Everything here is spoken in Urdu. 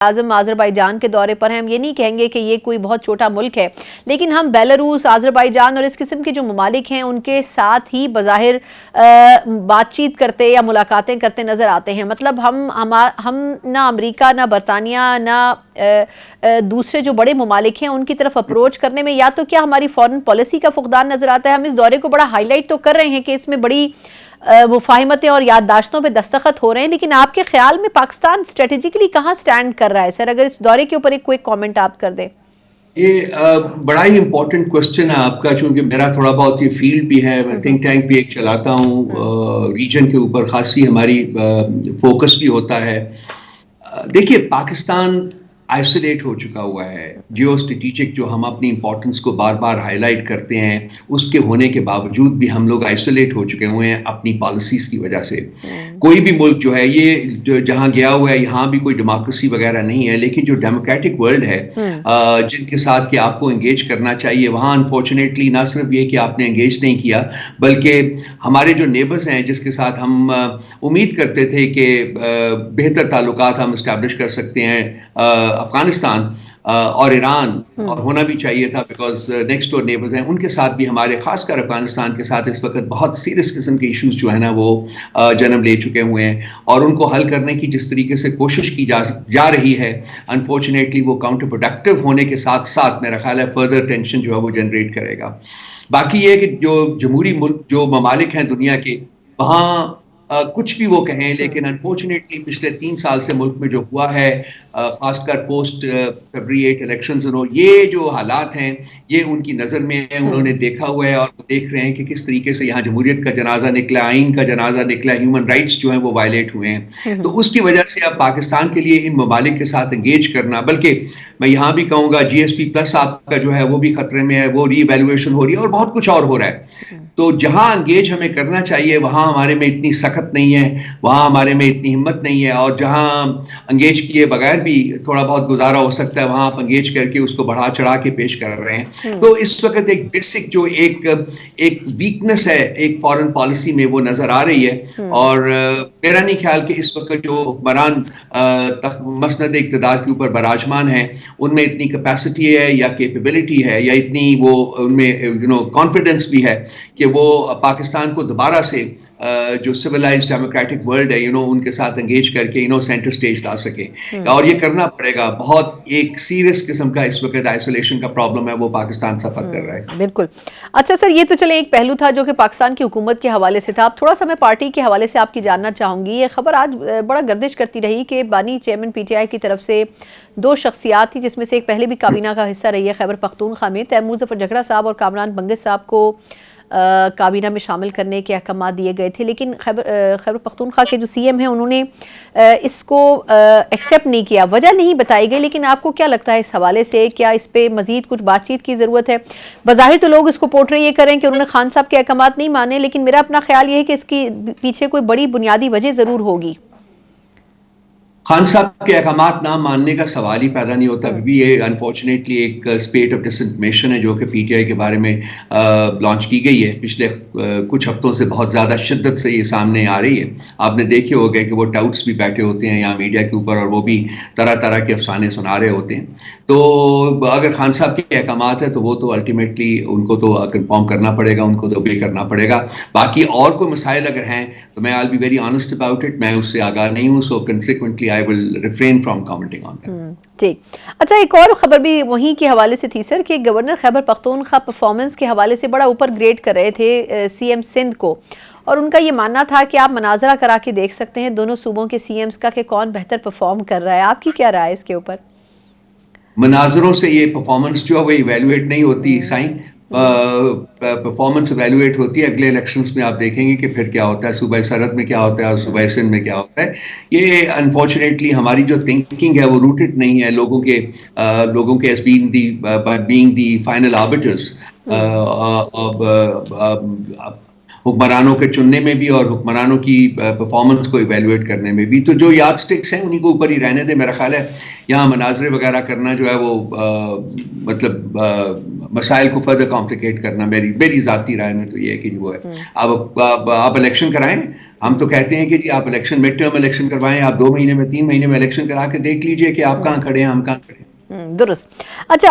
اعظم آذربائیجان کے دورے پر ہیں. ہم یہ نہیں کہیں گے کہ یہ کوئی بہت چھوٹا ملک ہے، لیکن ہم بیلاروس، آذربائیجان اور اس قسم کے جو ممالک ہیں ان کے ساتھ ہی بظاہر بات چیت کرتے یا ملاقاتیں کرتے نظر آتے ہیں. مطلب ہم نہ امریکہ، نہ برطانیہ، نہ دوسرے جو بڑے ممالک ہیں ان کی طرف اپروچ کرنے میں یا تو کیا ہماری فورن پالیسی کا فقدان نظر آتا ہے. ہم اس دورے کو بڑا ہائی لائٹ تو کر رہے ہیں کہ اس میں بڑی مفاہمتیں اور یادداشتوں پہ دستخط ہو رہے ہیں، لیکن آپ کے خیال میں پاکستان اسٹریٹجیکلی کہاں سٹینڈ کر رہا ہے سر؟ اگر اس دورے کے اوپر ایک کوئی کامنٹ آپ کر دیں. یہ بڑا ہی امپورٹنٹ کوسچن ہے آپ کا، چونکہ میرا تھوڑا بہت یہ فیلڈ بھی ہے، میں تھنک ٹینک بھی ایک چلاتا ہوں، ریجن کے اوپر خاصی ہماری فوکس بھی ہوتا ہے. دیکھیے پاکستان آئسولیٹ ہو چکا ہوا ہے. جیو اسٹریٹجک جو ہم اپنی امپورٹنس کو بار بار ہائی لائٹ کرتے ہیں، اس کے ہونے کے باوجود بھی ہم لوگ آئسولیٹ ہو چکے ہوئے ہیں اپنی پالیسیز کی وجہ سے. کوئی بھی ملک جو ہے یہ جہاں گیا ہوا ہے یہاں بھی کوئی ڈیموکریسی وغیرہ نہیں ہے، لیکن جو ڈیموکریٹک ورلڈ ہے جن کے ساتھ کہ آپ کو انگیج کرنا چاہیے، وہاں انفارچونیٹلی نہ صرف یہ کہ آپ نے انگیج نہیں کیا، بلکہ ہمارے جو نیبرز ہیں جس کے ساتھ ہم امید کرتے تھے کہ بہتر تعلقات ہم اسٹیبلش کر سکتے ہیں، افغانستان اور ایران، اور ہونا بھی چاہیے تھا بیکاز نیکسٹ ڈور نیبرز ہیں، ان کے ساتھ بھی ہمارے خاص کر افغانستان کے ساتھ اس وقت بہت سیریس قسم کے ایشوز جو ہے نا وہ جنم لے چکے ہوئے ہیں، اور ان کو حل کرنے کی جس طریقے سے کوشش کی جا رہی ہے انفارچونیٹلی وہ کاؤنٹر پروڈکٹیو ہونے کے ساتھ ساتھ میرا خیال ہے فردر ٹینشن جو ہے وہ جنریٹ کرے گا. باقی یہ کہ جو جمہوری ملک جو ممالک ہیں دنیا کے، وہاں کچھ بھی وہ کہیں، لیکن انفارچونیٹلی پچھلے 3 سال سے ملک میں جو ہوا ہے، خاص کر پوسٹ فیبری 8 الیکشنز، یہ جو حالات ہیں یہ ان کی نظر میں ہے، انہوں نے دیکھا ہوا ہے اور وہ دیکھ رہے ہیں کہ کس طریقے سے یہاں جمہوریت کا جنازہ نکلا، آئین کا جنازہ نکلا، ہیومن رائٹس جو ہیں وہ وائلیٹ ہوئے ہیں. تو اس کی وجہ سے اب پاکستان کے لیے ان ممالک کے ساتھ انگیج کرنا، بلکہ میں یہاں بھی کہوں گا جی ایس پی پلس آپ کا جو ہے وہ بھی خطرے میں ہے، وہ ری ایویلویشن ہو رہی ہے اور بہت کچھ اور ہو رہا ہے. تو جہاں انگیج ہمیں کرنا چاہیے وہاں ہمارے میں اتنی سخت نہیں ہے، وہاں ہمارے میں اتنی ہمت نہیں ہے، اور جہاں انگیج کیے بغیر بھی تھوڑا بہت گزارا ہو سکتا ہے وہاں آپ انگیج کر کے اس کو بڑھا چڑھا کے پیش کر رہے ہیں. تو اس وقت ایک بیسک جو ایک ویکنس ہے ایک فارن پالیسی میں وہ نظر آ رہی ہے، اور میرا نہیں خیال کہ اس وقت جو حکمران مسند اقتدار کے اوپر براجمان ہیں ان میں اتنی کیپیسٹی ہے یا کیپیبلٹی ہے یا اتنی وہ ان میں کانفیڈنس بھی ہے کہ وہ پاکستان کو دوبارہ سے جو سویلائزڈ ڈیموکریٹک ورلڈ ہے ان کے ساتھ انگیج کر کے سینٹر سٹیج لا سکے. اور یہ کرنا پڑے گا. بہت ایک سیریس قسم کا اس وقت آئسولیشن کا پرابلم ہے وہ پاکستان سفر کر رہا ہے. بالکل. اچھا سر، یہ تو چلے ایک پہلو تھا جو کہ پاکستان کی حکومت کے حوالے سے تھا. اب تھوڑا سا میں پارٹی کے حوالے سے آپ کی جاننا چاہوں گی. یہ خبر آج بڑا گردش کرتی رہی کہ بانی چیئرمین پی ٹی آئی کی طرف سے 2 شخصیات تھی، جس میں سے ایک پہلے بھی کابینہ کا حصہ رہی ہے خیبر پختونخوا میں، تیمور ظفر جھگڑا صاحب اور کامران بنگس صاحب کو کابینہ میں شامل کرنے کے احکامات دیے گئے تھے، لیکن خیبر پختونخوا کے جو سی ایم ہیں انہوں نے اس کو ایکسیپٹ نہیں کیا. وجہ نہیں بتائی گئی، لیکن آپ کو کیا لگتا ہے اس حوالے سے کیا اس پہ مزید کچھ بات چیت کی ضرورت ہے؟ بظاہر تو لوگ اس کو پورٹری یہ کریں کہ انہوں نے خان صاحب کے احکامات نہیں مانے، لیکن میرا اپنا خیال یہ ہے کہ اس کی پیچھے کوئی بڑی بنیادی وجہ ضرور ہوگی. خان صاحب کے احکامات نہ ماننے کا سوال ہی پیدا نہیں ہوتا. ابھی یہ انفارچونیٹلی ایک اسپیٹ آف ڈس انفارمیشن ہے جو کہ پی ٹی آئی کے بارے میں لانچ کی گئی ہے. پچھلے کچھ ہفتوں سے بہت زیادہ شدت سے یہ سامنے آ رہی ہے. آپ نے دیکھے ہو گئے کہ وہ ٹاؤٹس بھی بیٹھے ہوتے ہیں یہاں میڈیا کے اوپر اور وہ بھی طرح طرح کے افسانے سنا رہے ہوتے ہیں. تو اگر خان صاحب کے احکامات ہیں تو وہ تو الٹیمیٹلی ان کو تو کنفارم کرنا پڑے گا، ان کو تو obey کرنا پڑے گا. باقی اور کوئی مسائل اگر ہیں تو میں I'll be very honest about it، میں اس سے آگاہ نہیں ہوں، so consequently I will refrain from commenting on that. ٹھیک. اچھا، ایک اور خبر بھی وہیں کے حوالے سے تھی سر کہ گورنر خیبر پختونخوا پرفارمنس کے حوالے سے بڑا اوپر گریڈ کر رہے تھے سی ایم سندھ کو، اور ان کا یہ ماننا تھا کہ آپ مناظرہ کرا کے دیکھ سکتے ہیں دونوں صوبوں کے سی ایمز کا کہ کون بہتر پرفارم کر رہا ہے. آپ کی کیا رائے اس کے اوپر؟ مناظروں سے یہ پرفارمنس جو ہے وہ ایویلویٹ نہیں ہوتی سائن، پرفارمنس ایویلویٹ ہوتی ہے اگلے الیکشنز میں. آپ دیکھیں گے کہ پھر کیا ہوتا ہے، صوبہ سرحد میں کیا ہوتا ہے اور صوبہ سندھ میں کیا ہوتا ہے. یہ انفارچونیٹلی ہماری جو تھنکنگ ہے وہ روٹڈ نہیں ہے لوگوں کے ایز بینگ دی فائنل آربٹرز، حکمرانوں کے چننے میں بھی اور حکمرانوں کی پرفارمنس کو ایویلویٹ کرنے میں بھی. تو جو یارڈ سٹکس ہیں انہیں کو اوپر ہی رہنے دے. میرا خیال ہے یہاں مناظرے وغیرہ کرنا جو ہے وہ مطلب مسائل کو فردر کمپلیکیٹ کرنا، میری ذاتی رائے میں تو یہ ہے کہ جو ہے آپ الیکشن کرائیں، ہم تو کہتے ہیں کہ جی آپ الیکشن مڈ ٹرم الیکشن کروائیں, آپ 2 مہینے میں 3 مہینے میں الیکشن کرا کے دیکھ لیجئے کہ آپ کہاں کھڑے ہیں, ہم کہاں کھڑے ہیں. درست. اچھا